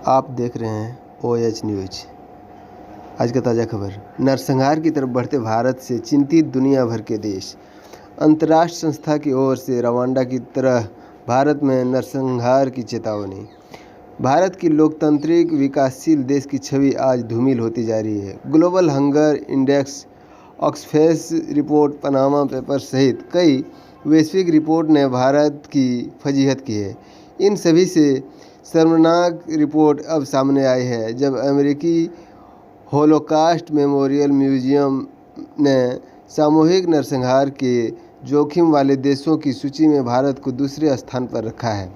आप देख रहे हैं OH न्यूज। आज का ताज़ा खबर, नरसंहार की तरफ बढ़ते भारत से चिंतित दुनिया भर के देश। अंतर्राष्ट्रीय संस्था की ओर से रवांडा की तरह भारत में नरसंहार की चेतावनी। भारत की लोकतांत्रिक विकासशील देश की छवि आज धूमिल होती जा रही है। Global hunger index, Oxfam report, Panama papers सहित कई वैश्विक रिपोर्ट ने भारत की फजीहत की है। इन सभी से शर्मनाक रिपोर्ट अब सामने आई है जब अमेरिकी होलोकास्ट मेमोरियल म्यूजियम ने सामूहिक नरसंहार के जोखिम वाले देशों की सूची में भारत को दूसरे स्थान पर रखा है।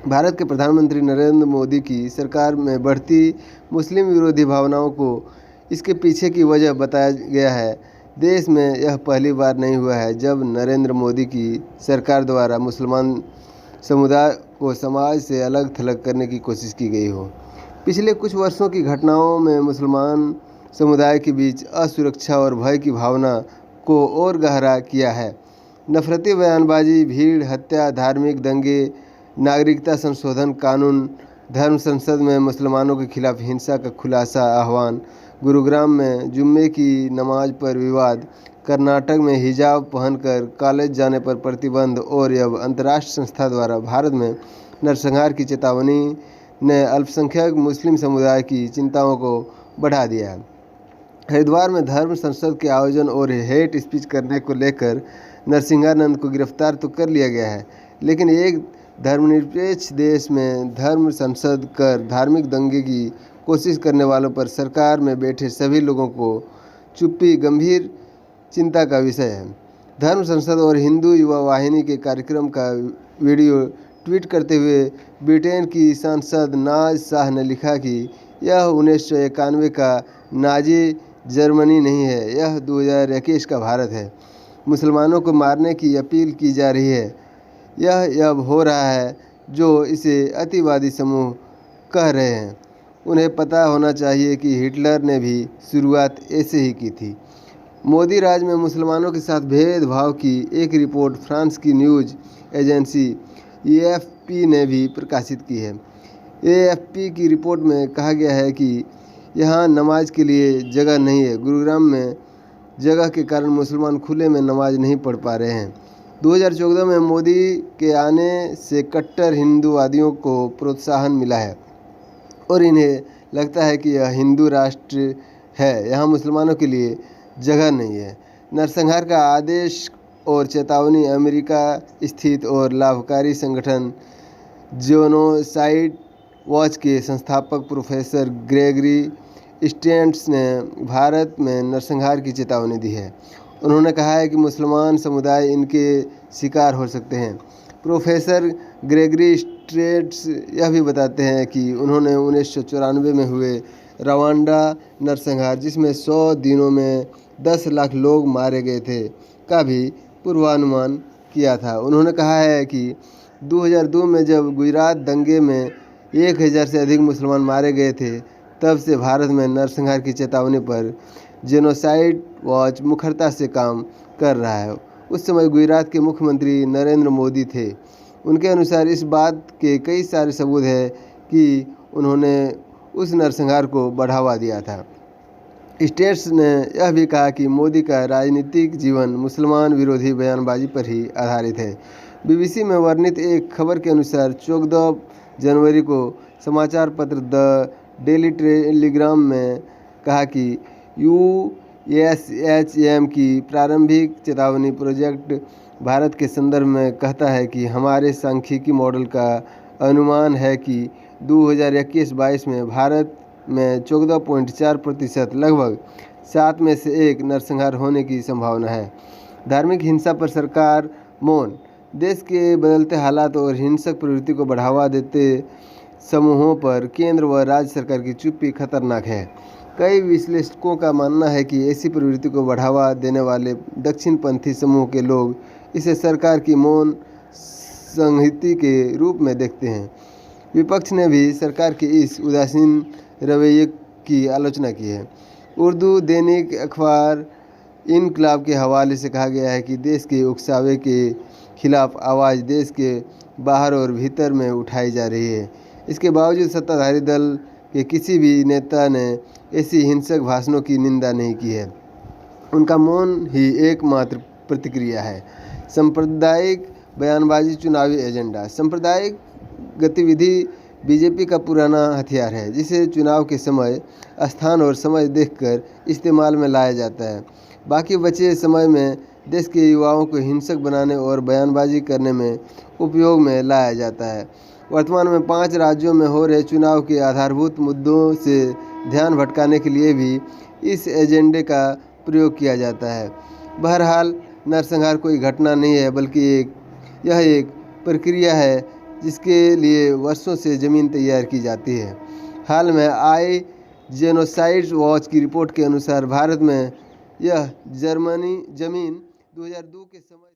भारत के प्रधानमंत्री नरेंद्र मोदी की सरकार में बढ़ती मुस्लिम विरोधी भावनाओं को इसके पीछे की वजह बताया गया है। देश में यह पहली बार नहीं हुआ है जब नरेंद्र मोदी की सरकार द्वारा मुसलमान समुदाय को समाज से अलग थलग करने की कोशिश की गई हो। पिछले कुछ वर्षों की घटनाओं में मुसलमान समुदाय के बीच असुरक्षा और भय की भावना को और गहरा किया है। नफरती बयानबाजी, भीड़ हत्या, धार्मिक दंगे, नागरिकता संशोधन कानून, धर्म संसद में मुसलमानों के खिलाफ हिंसा का खुलासा आह्वान, गुरुग्राम में जुम्मे की नमाज पर विवाद, कर्नाटक में हिजाब पहनकर कॉलेज जाने पर प्रतिबंध और अब अंतर्राष्ट्रीय संस्था द्वारा भारत में नरसंहार की चेतावनी ने अल्पसंख्यक मुस्लिम समुदाय की चिंताओं को बढ़ा दिया है। हरिद्वार में धर्म संसद के आयोजन और हेट स्पीच करने को लेकर नरसिंहानंद को गिरफ्तार तो कर लिया गया है, लेकिन एक धर्मनिरपेक्ष देश में धर्म संसद कर धार्मिक दंगे की कोशिश करने वालों पर सरकार में बैठे सभी लोगों को चुप्पी गंभीर चिंता का विषय है। धर्म संसद और हिंदू युवा वाहिनी के कार्यक्रम का वीडियो ट्वीट करते हुए ब्रिटेन की सांसद नाज शाह ने लिखा कि यह 1991 का नाजी जर्मनी नहीं है, यह 2021 का भारत है। मुसलमानों को मारने की अपील की जा रही है। यह अब हो रहा है जो इसे अतिवादी समूह कह रहे हैं। उन्हें पता होना चाहिए कि हिटलर ने भी शुरुआत ऐसे ही की थी। मोदी राज में मुसलमानों के साथ भेदभाव की एक रिपोर्ट फ्रांस की न्यूज़ एजेंसी AFP ने भी प्रकाशित की है। AFP की रिपोर्ट में कहा गया है कि यहाँ नमाज के लिए जगह नहीं है। गुरुग्राम में जगह के कारण मुसलमान खुले में नमाज नहीं पढ़ पा रहे हैं। 2014 में मोदी के आने से कट्टर हिंदूवादियों को प्रोत्साहन मिला है और इन्हें लगता है कि यह हिंदू राष्ट्र है, यहाँ मुसलमानों के लिए जगह नहीं है। नरसंहार का आदेश और चेतावनी अमेरिका स्थित और लाभकारी संगठन जेनोसाइड वॉच के संस्थापक प्रोफेसर ग्रेगरी स्टेंट्स ने भारत में नरसंहार की चेतावनी दी है। उन्होंने कहा है कि मुसलमान समुदाय इनके शिकार हो सकते हैं। प्रोफेसर ग्रेगरी स्टेंट्स यह भी बताते हैं कि उन्होंने 1994 में हुए रवांडा नरसंहार, जिसमें 100 दिनों में 10 लाख लोग मारे गए थे, का भी पूर्वानुमान किया था। उन्होंने कहा है कि 2002 में जब गुजरात दंगे में 1000 से अधिक मुसलमान मारे गए थे, तब से भारत में नरसंहार की चेतावनी पर जेनोसाइड वॉच मुखरता से काम कर रहा है। उस समय गुजरात के मुख्यमंत्री नरेंद्र मोदी थे। उनके अनुसार इस बात के कई सारे सबूत हैं कि उन्होंने उस नरसंहार को बढ़ावा दिया था। स्टेट्स ने यह भी कहा कि मोदी का राजनीतिक जीवन मुसलमान विरोधी बयानबाजी पर ही आधारित है। BBC में वर्णित एक खबर के अनुसार 14 जनवरी को समाचार पत्र द डेली टेलीग्राफ में कहा कि USHM की प्रारंभिक चेतावनी प्रोजेक्ट भारत के संदर्भ में कहता है कि हमारे सांख्यिकी मॉडल का अनुमान है कि 2021-22 में भारत में 14.4% लगभग 7 में से 1 नरसंहार होने की संभावना है। धार्मिक हिंसा पर सरकार मौन। देश के बदलते हालात और हिंसक प्रवृत्ति को बढ़ावा देते समूहों पर केंद्र व राज्य सरकार की चुप्पी खतरनाक है। कई विश्लेषकों का मानना है कि ऐसी प्रवृत्ति को बढ़ावा देने वाले दक्षिणपंथी समूह के लोग इसे सरकार की मौन संहिता के रूप में देखते हैं। विपक्ष ने भी सरकार के इस उदासीन रवैये की आलोचना की है। उर्दू दैनिक अखबार इनकलाब के हवाले से कहा गया है कि देश के उकसावे के खिलाफ आवाज़ देश के बाहर और भीतर में उठाई जा रही है। इसके बावजूद सत्ताधारी दल के किसी भी नेता ने ऐसी हिंसक भाषणों की निंदा नहीं की है। उनका मौन ही एकमात्र प्रतिक्रिया है। सांप्रदायिक बयानबाजी चुनावी एजेंडा। सांप्रदायिक गतिविधि बीजेपी का पुराना हथियार है, जिसे चुनाव के समय, स्थान और समय देखकर इस्तेमाल में लाया जाता है। बाकी बचे समय में देश के युवाओं को हिंसक बनाने और बयानबाजी करने में उपयोग में लाया जाता है। वर्तमान में 5 राज्यों में हो रहे चुनाव के आधारभूत मुद्दों से ध्यान भटकाने के लिए भी इस एजेंडे का प्रयोग किया जाता है। बहरहाल, नरसंहार कोई घटना नहीं है, बल्कि यह एक प्रक्रिया है जिसके लिए वर्षों से ज़मीन तैयार की जाती है। हाल में आई जेनोसाइड वॉच की रिपोर्ट के अनुसार भारत में यह जर्मनी ज़मीन 2002 के समय